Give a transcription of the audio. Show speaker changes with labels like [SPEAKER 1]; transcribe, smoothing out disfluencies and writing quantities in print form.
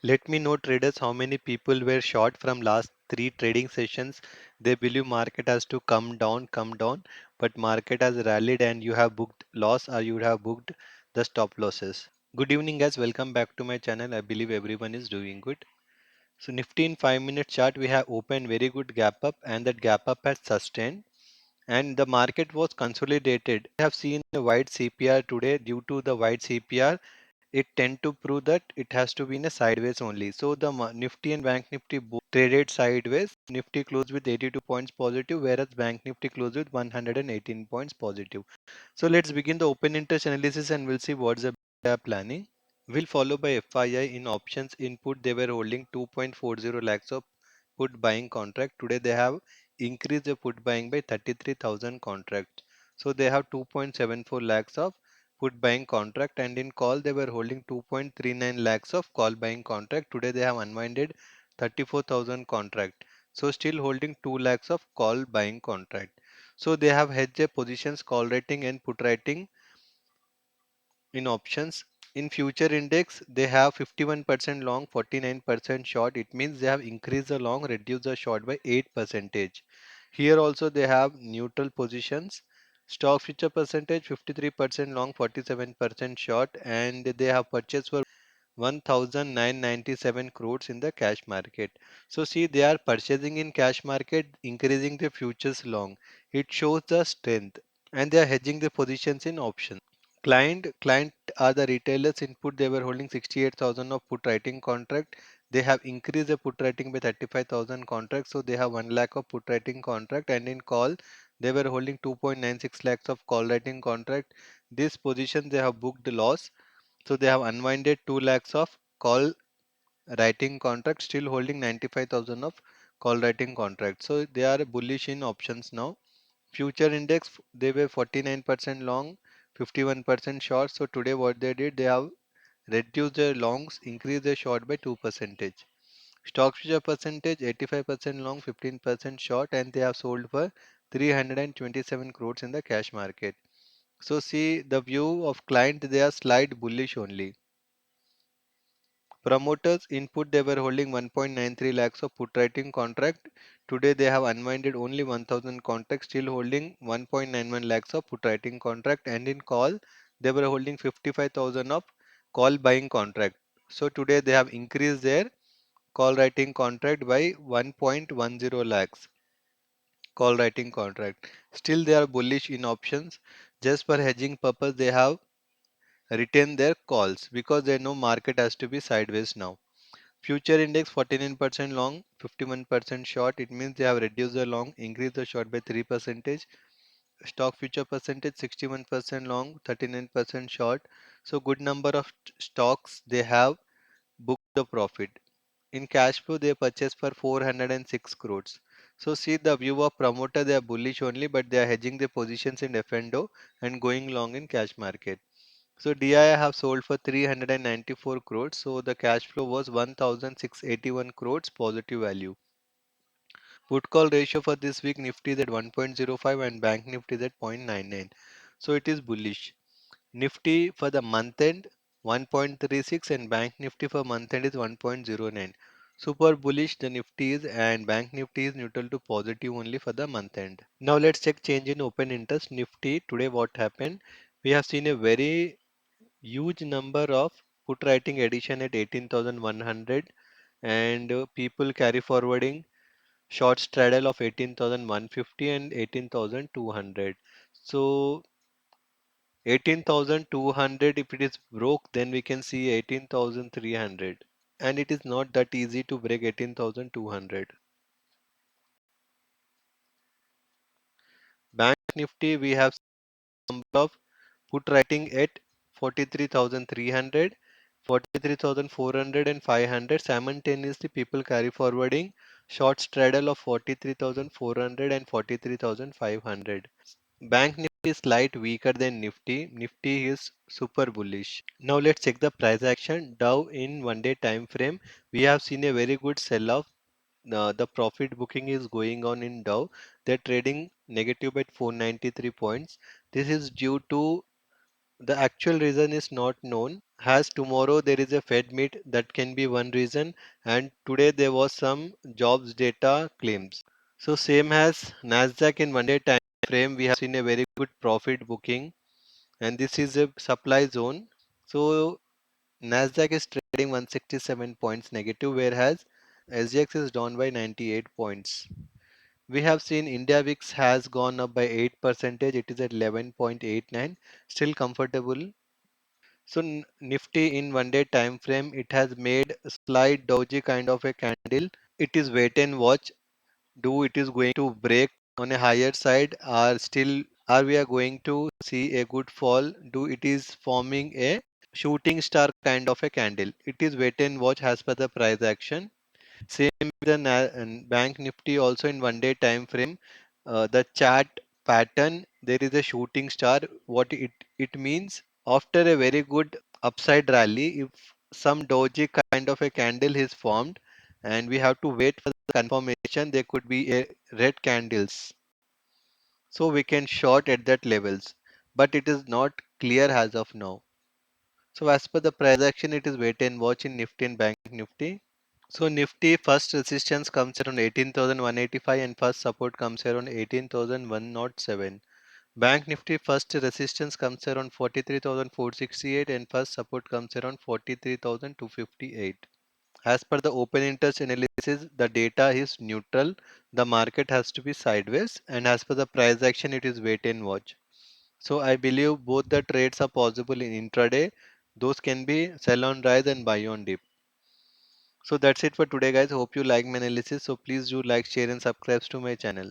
[SPEAKER 1] Let me know traders how many people were short from last three trading sessions. They believe market has to come down, but market has rallied and you have booked loss or you have booked the stop losses. Good evening guys, welcome back to my channel. I believe everyone is doing good. So Nifty in 5 minute chart we have opened very good gap up and that gap up has sustained and the market was consolidated. We have seen a wide CPR today. Due to the wide CPR, it tend to prove that it has to be in a sideways only. So the Nifty and Bank Nifty both traded sideways. Nifty closed with 82 points positive, whereas Bank Nifty closed with 118 points positive. So let's begin the open interest analysis and we'll see what's the they are planning. We'll follow by FII in options input. They were holding 2.40 lakhs of put buying contract. Today they have increased the put buying by 33,000 contracts. So they have 2.74 lakhs of put buying contract, and in call they were holding 2.39 lakhs of call buying contract. Today they have unwinded 34,000 contract. So still holding 2 lakhs of call buying contract. So they have hedged their positions call rating and put rating in options. In future index they have 51% long, 49% short. It means they have increased the long, reduced the short by 8 percentage. Here also they have neutral positions. Stock future percentage 53% long, 47% short, and they have purchased for 1997 crores in the cash market. So see, they are purchasing in cash market, increasing the futures long. It shows the strength, and they are hedging the positions in options. Client are the retailers input. They were holding 68,000 of put writing contract. They have increased the put writing by 35,000 contracts. So they have 1 lakh of put writing contract, and in call they were holding 2.96 lakhs of call writing contract. This position they have booked the loss. So they have unwinded 2 lakhs of call writing contract, still holding 95,000 of call writing contract. So they are bullish in options now. Future index they were 49% long, 51% short. So today what they did, they have reduced their longs, increased their short by 2 percentage. Stock future percentage 85% long, 15% short, and they have sold for 327 crores in the cash market. So see the view of client, they are slight bullish only. Promoters input they were holding 1.93 lakhs of put writing contract. Today they have unwinded only 1000 contracts, still holding 1.91 lakhs of put writing contract, and in call they were holding 55,000 of call buying contract. So today they have increased their call writing contract by 1.10 lakhs call writing contract. Still they are bullish in options. Just for hedging purpose they have retained their calls because they know market has to be sideways now. Future index 49% long, 51% short. It means they have reduced the long, increased the short by 3 percentage. Stock future percentage 61% long, 39% short. So good number of stocks they have booked the profit. In cash flow they purchased for 406 crores. So see the view of promoter, they are bullish only, but they are hedging their positions in F&O and going long in cash market. So DI have sold for 394 crores. So the cash flow was 1681 crores positive value. Put call ratio for this week Nifty is at 1.05 and Bank Nifty is at 0.99. So it is bullish. Nifty for the month end 1.36 and Bank Nifty for month end is 1.09. Super bullish the Nifty is, and Bank Nifty is neutral to positive only for the month end. Now let's check change in open interest. Nifty today what happened? We have seen a very huge number of put writing addition at 18,100, and people carry forwarding short straddle of 18,150 and 18,200. So 18,200, if it is broke then we can see 18,300, and it is not that easy to break 18,200. Bank Nifty we have number of put writing at 43,300, 43,400 and 500. Simultaneously people carry forwarding short straddle of 43,400 and 43,500. Bank Nifty is slight weaker than Nifty. Nifty is super bullish. Now let's check the price action. Dow in 1 day time frame. We have seen a very good sell off. The profit booking is going on in Dow. They're trading negative by 493 points. This is due to The actual reason is not known. As tomorrow there is a Fed meet, that can be one reason, and today there was some jobs data claims. So same as Nasdaq in 1 day time frame, we have seen a very good profit booking, and this is a supply zone. So Nasdaq is trading 167 points negative, whereas SGX is down by 98 points. We have seen India VIX has gone up by 8%. It is at 11.89, still comfortable. So Nifty in 1 day time frame, it has made a slight doji kind of a candle. It is wait and watch. Do it is going to break on a higher side, or still are we are going to see a good fall? Do it is forming a shooting star kind of a candle? It is wait and watch as per the price action. Same with the Bank Nifty also in 1 day time frame. The chart pattern, there is a shooting star. What it means, after a very good upside rally, if some doji kind of a candle is formed, and we have to wait for the confirmation, there could be a red candles, so we can short at that levels, but it is not clear as of now. So as per the price action, it is wait and watch in Nifty and Bank Nifty. So Nifty first resistance comes around 18,185 and first support comes around 18,107. Bank Nifty first resistance comes around 43,468 and first support comes around 43,258. As per the open interest analysis, the data is neutral. The market has to be sideways, and as per the price action, it is wait and watch. So I believe both the trades are possible in intraday. Those can be sell on rise and buy on dip. So that's it for today, guys. Hope you like my analysis. So please do like, share, and subscribe to my channel.